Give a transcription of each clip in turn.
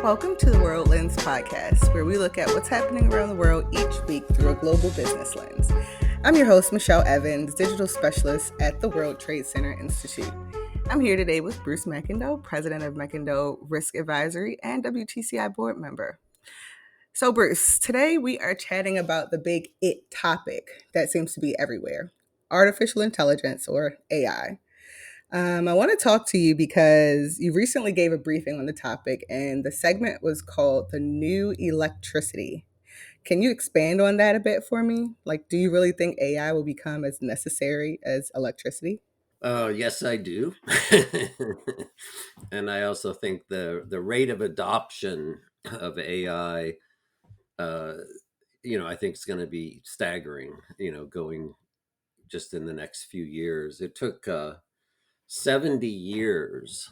Welcome to the World Lens podcast, where we look at what's happening around the world each week through a global business lens. I'm your host, Michelle Evans, digital specialist at the World Trade Center Institute. I'm here today with Bruce McIndoe, president of McIndoe Risk Advisory and WTCI board member. So, Bruce, today we are chatting about the big it topic that seems to be everywhere: artificial intelligence, or AI. I want to talk to you because you recently gave a briefing on the topic, and the segment was called The New Electricity. Can you expand on that a bit for me? Like, do you really think AI will become as necessary as electricity? Yes, I do. And I also think the rate of adoption of AI, uh, I think is going to be staggering, going just in the next few years. It took 70 years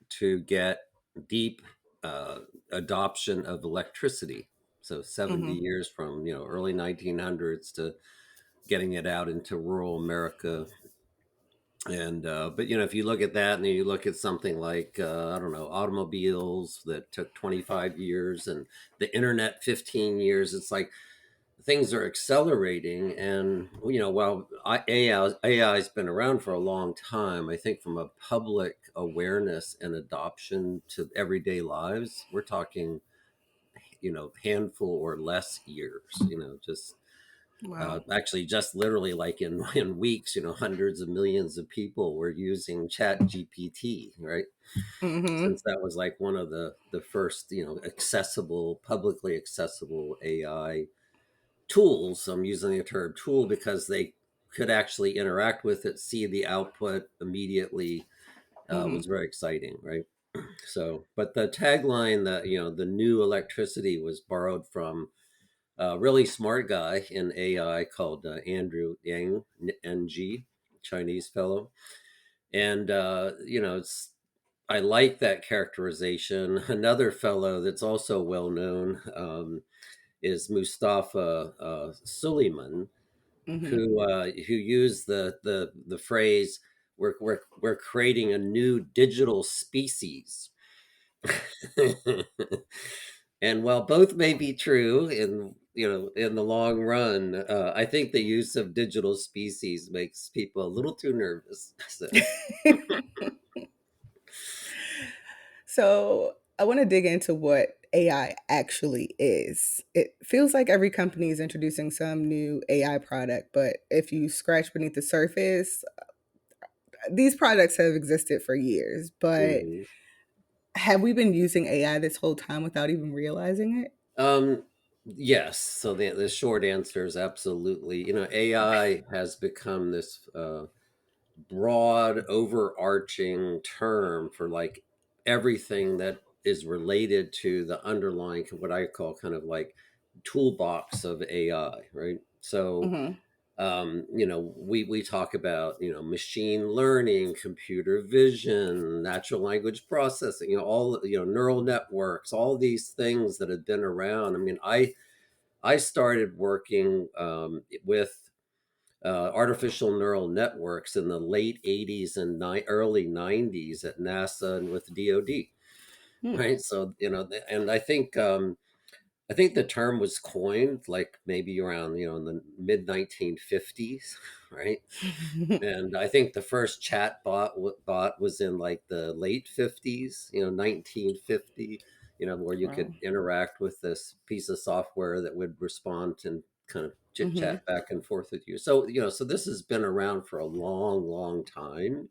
to get deep uh, adoption of electricity. So 70 Mm-hmm. years from, early 1900s to getting it out into rural America. And but if you look at that and you look at something like I don't know, automobiles that took 25 years and the internet 15 years, it's like things are accelerating. And while AI has been around for a long time, I think from a public awareness and adoption to everyday lives, we're talking handful or less years, just Wow. actually just literally like in weeks, hundreds of millions of people were using ChatGPT, right? Mm-hmm. Since that was like one of the first, accessible, publicly accessible AI tools. I'm using the term tool because they could actually interact with it, see the output immediately. Mm-hmm. Was very exciting, right? So, but the tagline that the new electricity was borrowed from a really smart guy in AI called Andrew Yang, NG, Chinese fellow. And, it's, I like that characterization. Another fellow that's also well known is Mustafa Suleiman, Mm-hmm. who used the phrase, we're creating a new digital species. And while both may be true in the long run, I think the use of digital species makes people a little too nervous. So, So I want to dig into what AI actually is. It feels like every company is introducing some new AI product, but if you scratch beneath the surface, these products have existed for years. But mhm. have we been using AI this whole time without even realizing it? um, yes. So the short answer is absolutely. AI has become this broad, overarching term for like everything that is related to the underlying, what I call kind of like toolbox of AI, right? So, Mm-hmm. we talk about machine learning, computer vision, natural language processing, all neural networks, all these things that have been around. I mean, I started working with artificial neural networks in the late 80s and early 90s at NASA and with DoD, right? So and I think the term was coined like maybe around in the mid 1950s, right? Hmm. And I think the first chat bot was in like the late 50s, 1950, where you Wow. could interact with this piece of software that would respond and kind of chit Hmm. chat back and forth with you. So, so this has been around for a long, long time.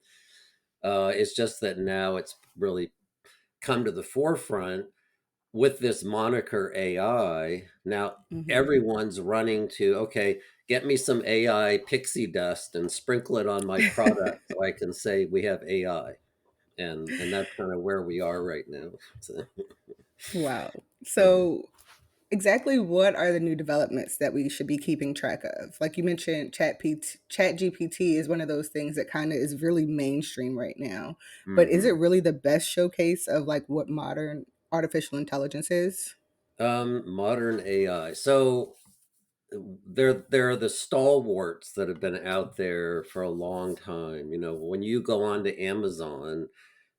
It's just that now it's really come to the forefront with this moniker AI. Now Hmm. everyone's running to, okay, get me some AI pixie dust and sprinkle it on my product so I can say we have AI. And that's kind of where we are right now. So, Wow. mhm. So, exactly what are the new developments that we should be keeping track of? Like you mentioned, Chat GPT is one of those things that kind of is really mainstream right now. But is it Mhm. really the best showcase of like what modern artificial intelligence is? Modern AI. So there are the stalwarts that have been out there for a long time. When you go on to Amazon,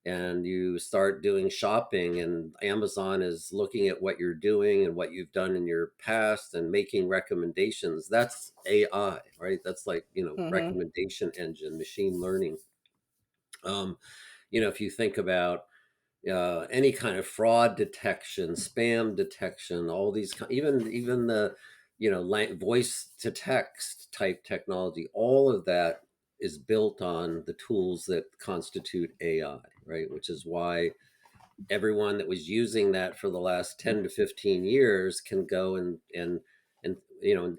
and you start doing shopping, and Amazon is looking at what you're doing and what you've done in your past and making recommendations. That's AI, right? That's like, Mm-hmm. recommendation engine, machine learning. um, if you think about any kind of fraud detection, spam detection, all these, even the, voice to text type technology, all of that is built on the tools that constitute AI, right? Which is why everyone that was using that for the last 10 to 15 years can go and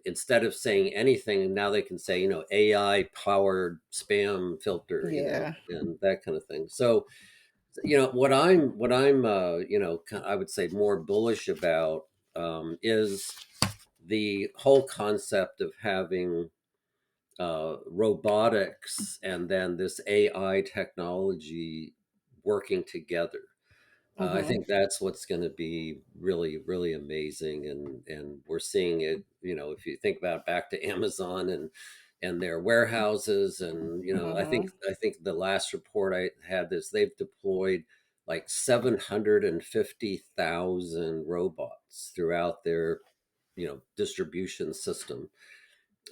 instead of saying anything, now they can say, AI powered spam filter, Yeah. and that kind of thing. So, what I'm I would say more bullish about, is the whole concept of having robotics and then this AI technology working together. I Mm-hmm. think that's what's going to be really, really amazing, and we're seeing it. If you think about back to Amazon and their warehouses, and I think Mm-hmm. I think the last report I had is they've deployed like 750,000 robots throughout their distribution system,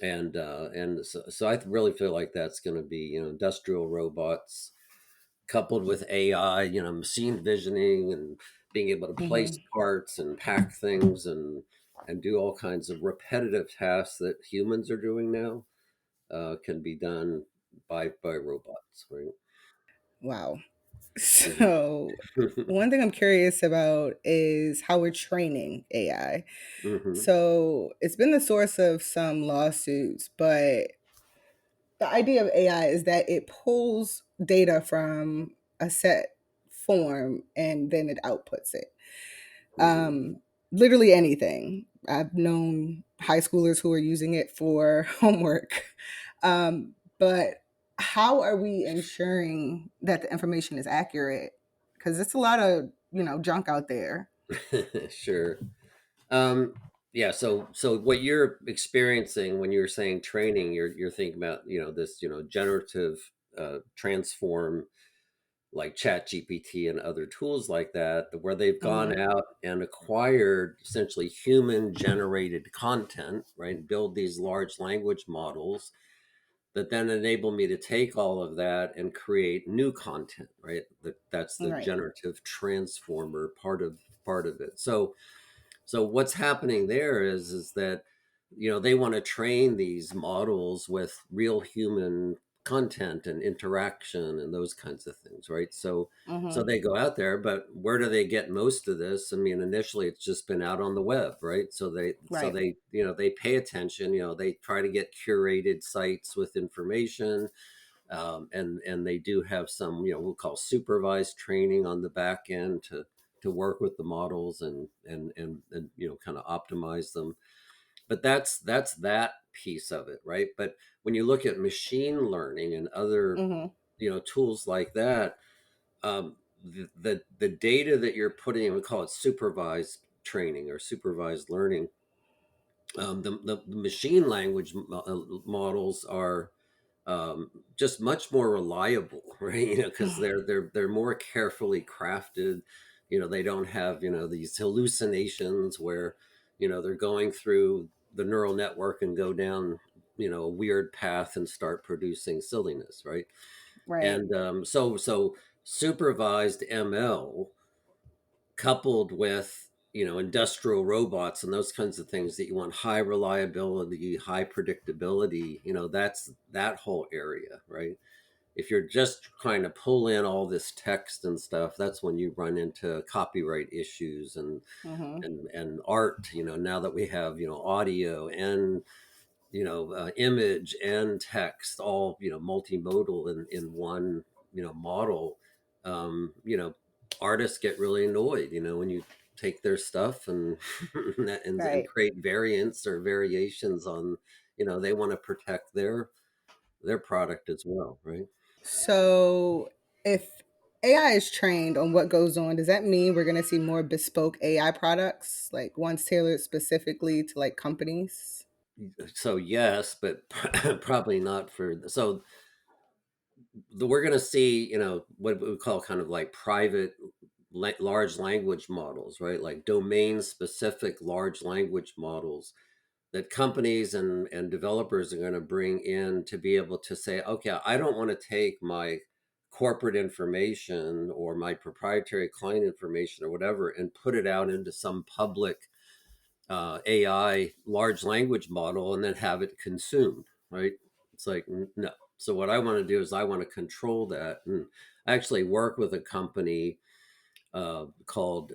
and so I really feel like that's going to be industrial robots coupled with AI, machine visioning and being able to place Mm-hmm. parts and pack things and do all kinds of repetitive tasks that humans are doing now, can be done by robots, right? Wow. Hmm. So, one thing I'm curious about is how we're training AI. Hmm. So, it's been the source of some lawsuits, but the idea of AI is that it pulls data from a set form and then it outputs it. Hmm. Literally anything. I've known high schoolers who are using it for homework. But how are we ensuring that the information is accurate? Because it's a lot of junk out there. Sure. Um, yeah. So what you're experiencing when you're saying training, you're thinking about this generative transform, like ChatGPT and other tools like that, where they've Hmm. gone out and acquired essentially human generated content, right? Build these large language models that then enable me to take all of that and create new content, right? That's the Right. generative transformer part of it. So what's happening there is that they want to train these models with real human content and interaction and those kinds of things, right? So Hmm. they go out there, but where do they get most of this? I mean, initially it's just been out on the web, right? So they so Right. they they pay attention, they try to get curated sites with information, and they do have some we'll call supervised training on the back end to work with the models and kind of optimize them. But that's that piece of it, right? But when you look at machine learning and other Hmm. tools like that, the data that you're putting in, we call it supervised training or supervised learning. The machine language models are just much more reliable, right? Because they're more carefully crafted. They don't have these hallucinations where they're going through the neural network and go down a weird path and start producing silliness, right? Right. And so supervised ML coupled with industrial robots and those kinds of things that you want high reliability, high predictability, that's that whole area, right? If you're just trying to pull in all this text and stuff, that's when you run into copyright issues Hmm. and art, now that we have audio and image and text, all multimodal in one model. Artists get really annoyed when you take their stuff and and Right. create variants or variations on, they want to protect their product as well, right? So, if AI is trained on what goes on, does that mean we're going to see more bespoke AI products, like ones tailored specifically to like companies? So yes, but probably not for. So we're going to see, what we call kind of like private large language models, right? Like domain specific large language models that companies and developers are going to bring in to be able to say, okay, I don't want to take my corporate information or my proprietary client information or whatever and put it out into some public AI large language model and then have it consumed, right? It's like, no. So what I want to do is I want to control that. And I actually work with a company called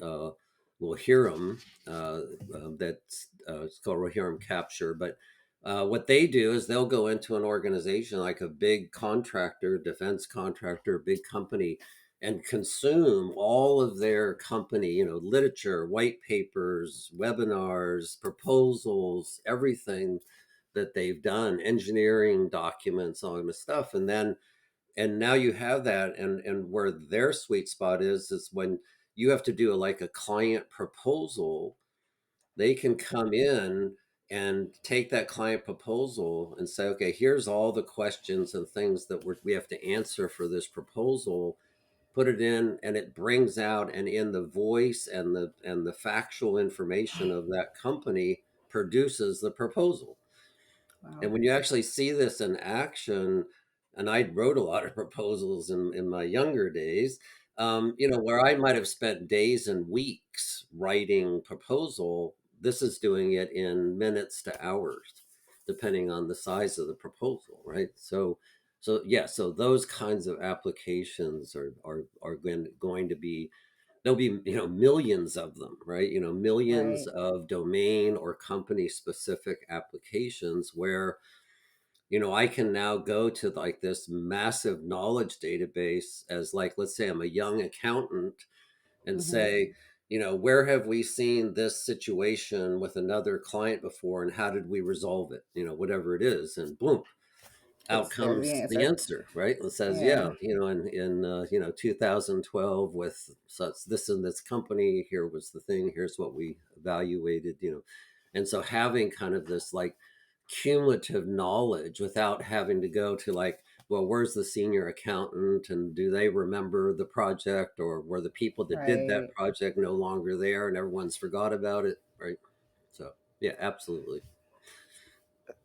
Rohirrim. That's It's called Rohirrim Capture. But what they do is they'll go into an organization like a big contractor, defense contractor, big company, and consume all of their company, literature, white papers, webinars, proposals, everything that they've done, engineering documents, all this stuff, and now you have that, and where their sweet spot is when you have to do like a client proposal. They can come in and take that client proposal and say, okay, here's all the questions and things that we have to answer for this proposal. Put it in, and it brings out, and in the voice and the factual information of that company produces the proposal. Wow. And when you actually see this in action, and I wrote a lot of proposals in my younger days, where I might have spent days and weeks writing proposal, this is doing it in minutes to hours, depending on the size of the proposal, right? So yeah, so those kinds of applications are going to be, there'll be, millions of them, right? Millions Right. of domain or company specific applications where, I can now go to like this massive knowledge database as, like, let's say I'm a young accountant, and Hmm. say, where have we seen this situation with another client before, and how did we resolve it, whatever it is, and boom, out There's the comes the answer. answer, right? It says, yeah, Yeah. in 2012 with such this and this company, here was the thing, here's what we evaluated, and so having kind of this like cumulative knowledge without having to go to like, well, where's the senior accountant, and do they remember the project, or were the people that did that Right. project no longer there and everyone's forgot about it, right? So yeah, absolutely.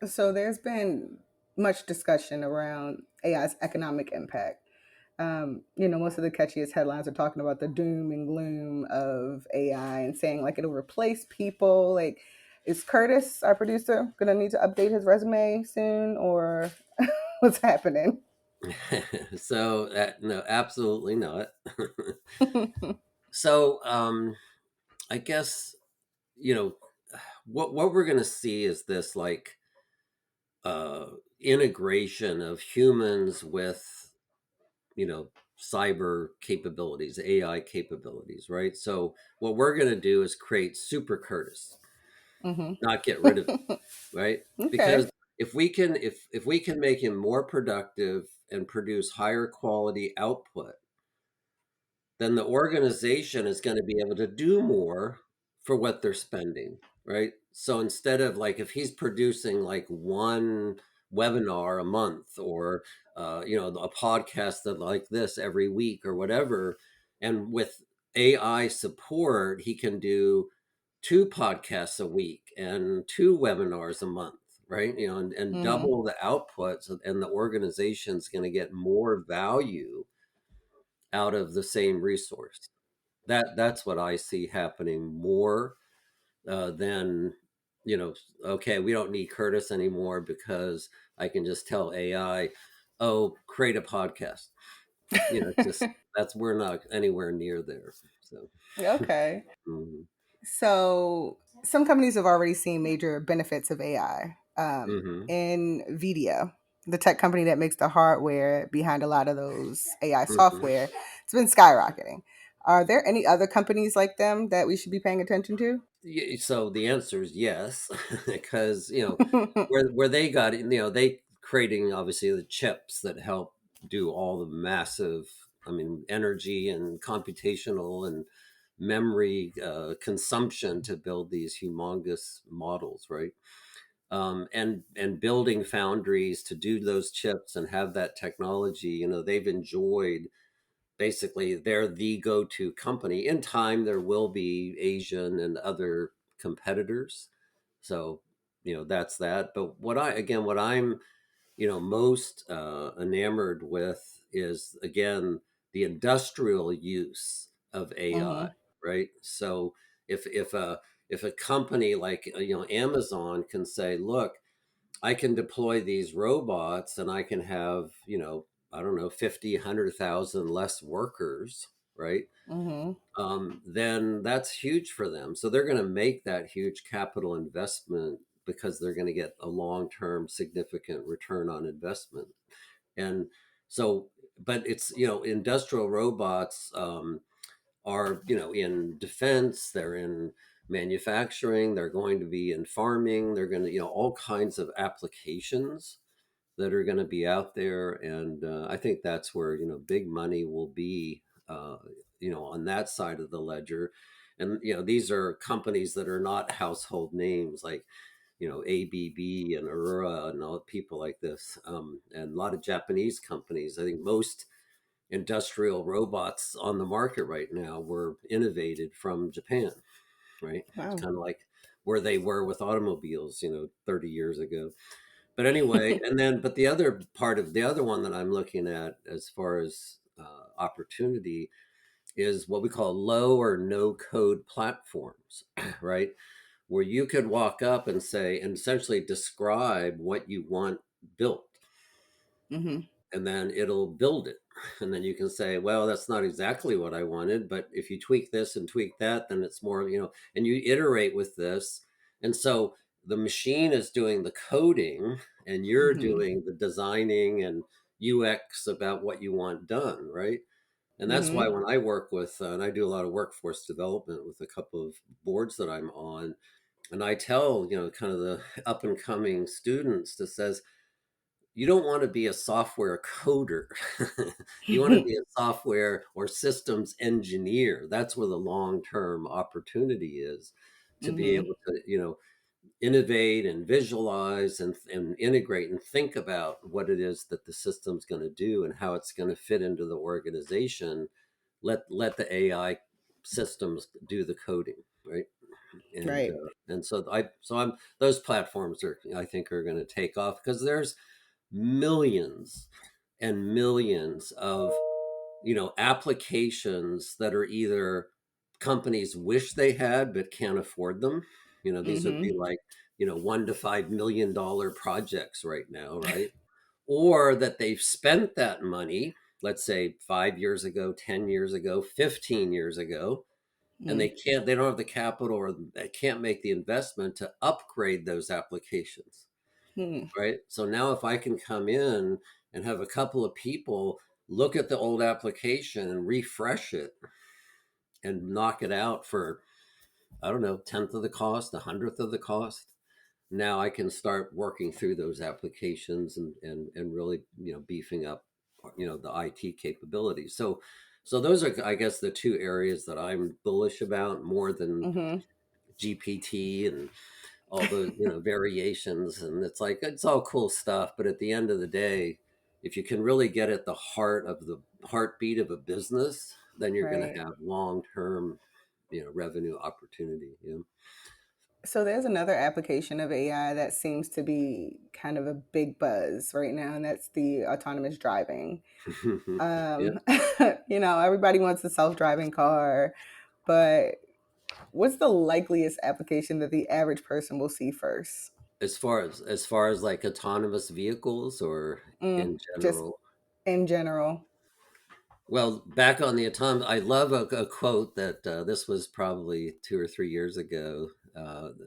So there's been much discussion around AI's economic impact. Most of the catchiest headlines are talking about the doom and gloom of AI and saying like it'll replace people. Like, is Curtis, our producer, gonna need to update his resume soon, or what's happening? So no, absolutely not. So I guess, you know what we're going to see is this like integration of humans with, cyber capabilities, AI capabilities, right? So what we're going to do is create super Curtis, Hmm. not get rid of him, right? Okay. Because if we can make him more productive and produce higher quality output, then the organization is going to be able to do more for what they're spending, right? So instead of like, if he's producing like one webinar a month, or a podcast that like this every week or whatever, and with AI support he can do two podcasts a week and two webinars a month, right? And Mm. double the outputs, and the organization's going to get more value out of the same resource. That's what I see happening more than, okay, we don't need Curtis anymore because I can just tell AI, oh, create a podcast. Just that's we're not anywhere near there. So, Okay. mhm, So some companies have already seen major benefits of AI. mhm, NVIDIA, the tech company that makes the hardware behind a lot of those AI mhm. software, it's been skyrocketing. Are there any other companies like them that we should be paying attention to? So the answer is yes, because where they got it, they creating obviously the chips that help do all the massive, I mean, energy and computational and memory consumption to build these humongous models, right? and building foundries to do those chips and have that technology. They've enjoyed, basically they're the go-to company. In time there will be Asian and other competitors, so that's that. But what I'm most enamored with is, again, the industrial use of AI, Mm-hmm. right? So if a company like Amazon can say, look, I can deploy these robots and I can have, I don't know, 50, 100,000 less workers, right? Mm-hmm. Then that's huge for them. So they're going to make that huge capital investment because they're going to get a long-term significant return on investment. And so, but it's, industrial robots are, in defense, they're in manufacturing, they're going to be in farming, they're going to, all kinds of applications that are going to be out there. And I think that's where, big money will be, on that side of the ledger. And, these are companies that are not household names like, ABB and Aurora and all people like this, and a lot of Japanese companies. I think most industrial robots on the market right now were innovated from Japan, right? It's Wow. kind of like where they were with automobiles, 30 years ago. But anyway, but the other part of the other one that I'm looking at as far as opportunity is what we call low or no code platforms, right? Where you could walk up and say, and essentially describe what you want built, Mm-hmm. and then it'll build it. And then you can say, well, that's not exactly what I wanted, but if you tweak this and tweak that, then it's more, and you iterate with this. And so the machine is doing the coding and you're Mm-hmm. doing the designing and UX about what you want done, right? And that's why Mm-hmm. when I work with, and I do a lot of workforce development with a couple of boards that I'm on, and I tell, kind of the up and coming students that says, you don't want to be a software coder. You want to be a software or systems engineer. That's where the long-term opportunity is, to be Mm-hmm. able to, innovate and visualize and integrate and think about what it is that the system's going to do and how it's going to fit into the organization. Let the AI systems do the coding, right? and Right. uh, and so I'm those platforms are, I think, are going to take off because there's millions and millions of applications that are either companies wish they had but can't afford them. These would be Mm-hmm. like $1 to $5 million projects right now, right? Or that they've spent that money, let's say 5 years ago, 10 years ago, 15 years ago, and they don't have the capital or they can't make the investment to upgrade those applications, Mm-hmm. right? So now if I can come in and have a couple of people look at the old application and refresh it and knock it out for, I don't know, tenth of the cost, a hundredth of the cost, now I can start working through those applications and really, beefing up, the IT capabilities. So those are, I guess, the two areas that I'm bullish about more than Mm-hmm. GPT and all the variations. And it's like, it's all cool stuff, but at the end of the day, if you can really get at the heart of the heartbeat of a business, then you're going to Right. have long term revenue opportunity. So there's another application of AI that seems to be kind of a big buzz right now, and that's the autonomous driving. Yeah. Um, everybody wants a self-driving car, but what's the likeliest application that the average person will see first? As far as like autonomous vehicles or in Just general. in general. Well, back on the autonomous, I love a quote that this was probably 2 or 3 years ago.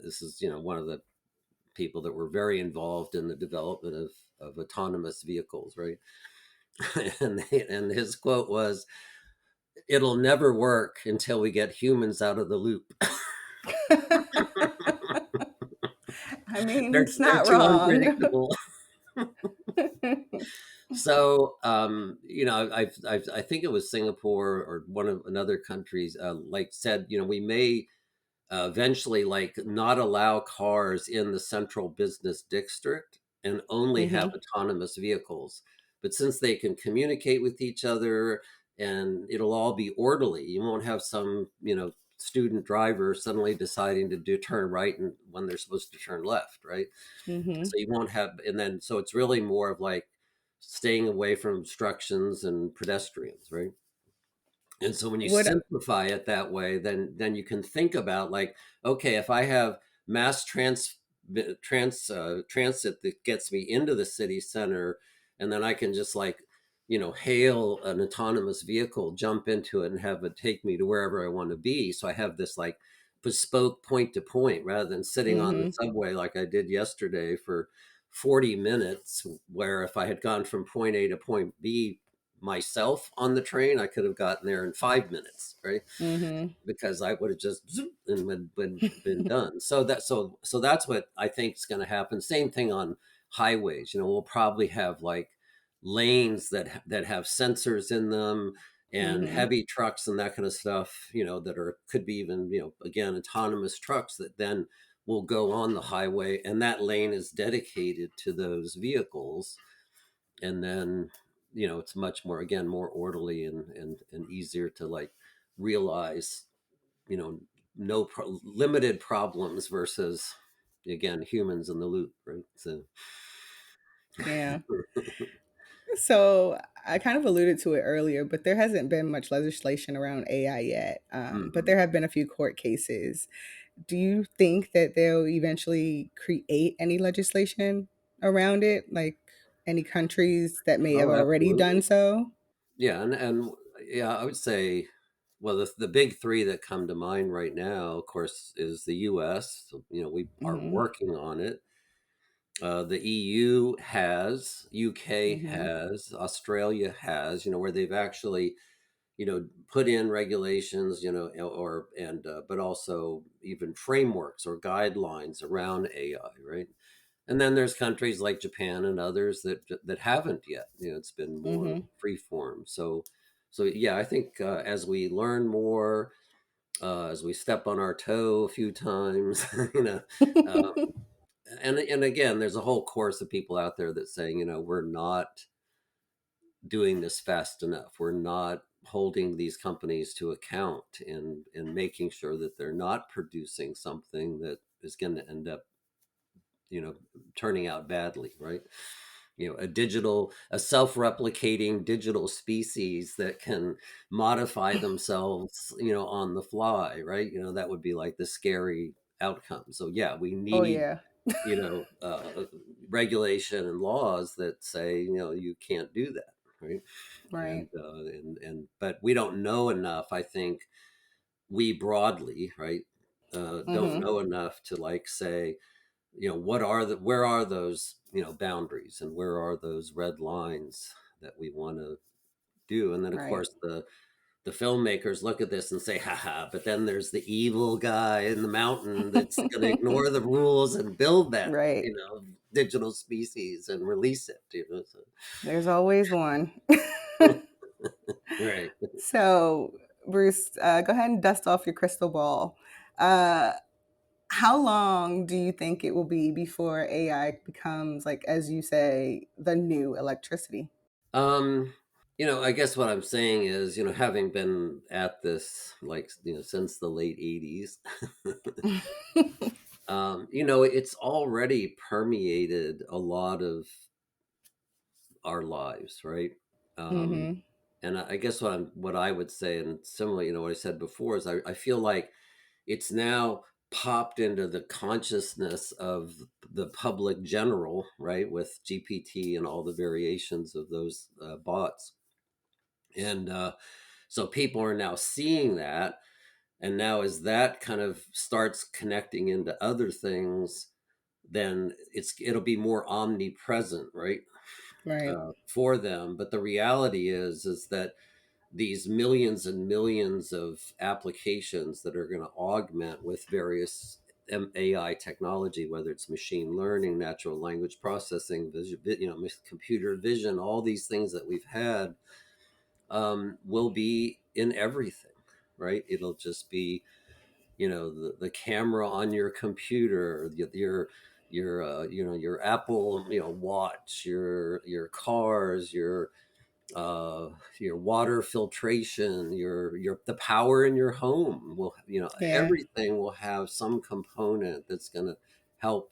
This is one of the people that were very involved in the development of autonomous vehicles, right? And his quote was, "It'll never work until we get humans out of the loop." I mean, they're it's they're not too wrong. unpredictable. So, I think it was Singapore or one of another countries, like said, we may eventually like not allow cars in the central business district and only have Mm-hmm. autonomous vehicles. But since they can communicate with each other and it'll all be orderly, you won't have some, student driver suddenly deciding to do turn right and when they're supposed to turn left, right? Mm-hmm. So you won't have, and then so it's really more of like staying away from obstructions and pedestrians, right? And so when you What? simplify it that way, then you can think about like, okay, if I have mass transit that gets me into the city center, and then I can just like, hail an autonomous vehicle, jump into it, and have it take me to wherever I want to be. So I have this like bespoke point to point rather than sitting on the Mm-hmm. subway like I did yesterday for 40 minutes, where if I had gone from point A to point B myself on the train, I could have gotten there in 5 minutes, right? Mm-hmm. Because I would have just zoom and been done. So that's what I think is going to happen. Same thing on highways. We'll probably have like lanes that have sensors in them and Mm-hmm. heavy trucks and that kind of stuff. That are could be even again autonomous trucks that then will go on the highway, and that lane is dedicated to those vehicles, and then it's much more, again, more orderly and easier to like realize, you know limited problems versus, again, humans in the loop, right? So Yeah. So I kind of alluded to it earlier, but there hasn't been much legislation around AI yet. But mhm. there have been a few court cases. Do you think that they'll eventually create any legislation around it, like any countries that may have Oh, already done absolutely. so? Yeah, and yeah, I would say, well, the big three that come to mind right now, of course, is the US. So, we are Hmm. working on it. The EU has, UK Hmm. has, Australia has, where they've actually, put in regulations, or and but also even frameworks or guidelines around AI, right? And then there's countries like Japan and others that haven't yet. It's been more Hmm. free form. So yeah, I think as we learn more, as we step on our toe a few times, uh, and again, there's a whole chorus of people out there that saying, we're not doing this fast enough. We're not holding these companies to account and making sure that they're not producing something that is going to end up, you know, turning out badly, right? A self-replicating digital species that can modify themselves, on the fly, right? That would be like the scary outcome. So yeah, we Oh need, yeah. you know, regulation and laws that say, you can't do that, right? Right. And but we don't know enough. I think we broadly, right, don't Hmm. know enough to like say, where are those, boundaries, and where are those red lines that we want to do. And then of Right. course the filmmakers look at this and say, haha, but then there's the evil guy in the mountain that's going to ignore the rules and build that, Right. digital species and release it, so. There's always one. Right. So, Bruce, go ahead and dust off your crystal ball. Uh, how long do you think it will be before AI becomes, like, as you say, the new electricity? um I guess what I'm saying is, having been at this like, since the late 80s, it's already permeated a lot of our lives, right? Um, Hmm. and I guess what I would say, and similar, what I said before, is I feel like it's now popped into the consciousness of the public general, right? With GPT and all the variations of those bots, and so people are now seeing that, and now as that kind of starts connecting into other things, then it'll be more omnipresent, right? Right. For them. But the reality is that these millions and millions of applications that are going to augment with various AI technology, whether it's machine learning, natural language processing, computer vision, all these things that we've had, will be in everything, right? It'll just be the camera on your computer, your Apple watch, your cars, uh, your water filtration, your the power in your home will, Yeah. everything will have some component that's going to help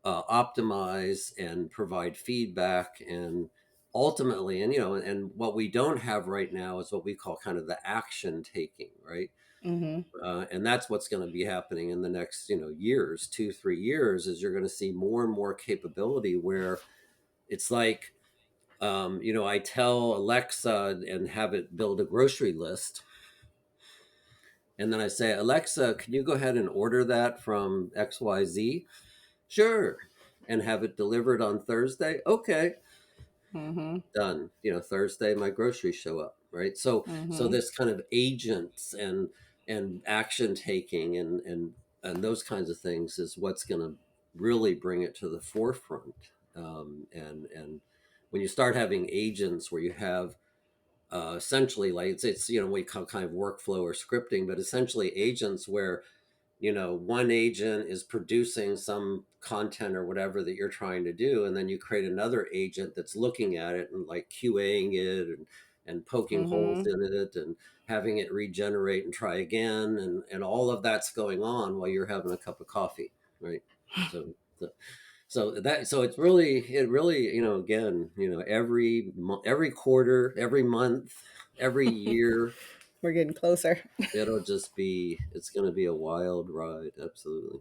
optimize and provide feedback. And ultimately, and what we don't have right now is what we call kind of the action taking, right? Mm-hmm. And that's what's going to be happening in the next years, 2 3 years, is you're going to see more and more capability where it's like, I tell Alexa and have it build a grocery list, and then I say, Alexa, can you go ahead and order that from XYZ? Sure. And have it delivered on Thursday? Okay. Mm-hmm. Done. Thursday my groceries show up, right? So Mm-hmm. this kind of agents and action taking and those kinds of things is what's going to really bring it to the forefront. And when you start having agents where you have essentially, like it's we call kind of workflow or scripting, but essentially agents where one agent is producing some content or whatever that you're trying to do, and then you create another agent that's looking at it and like QAing it and poking holes Mm-hmm. in it and having it regenerate and try again, and all of that's going on while you're having a cup of coffee, right? So so it really again every quarter, every month, every year, We're getting closer. it's going to be a wild ride. Absolutely.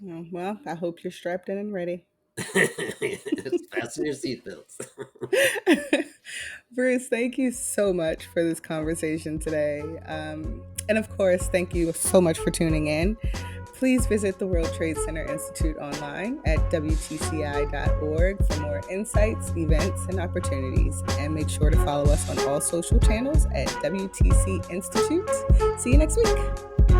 Oh, well, I hope you're strapped in and ready. Fasten your seatbelts. Bruce, thank you so much for this conversation today. And of course, thank you so much for tuning in. Please visit the World Trade Center Institute online at WTCI.org for more insights, events, and opportunities. And make sure to follow us on all social channels at WTC Institute. See you next week.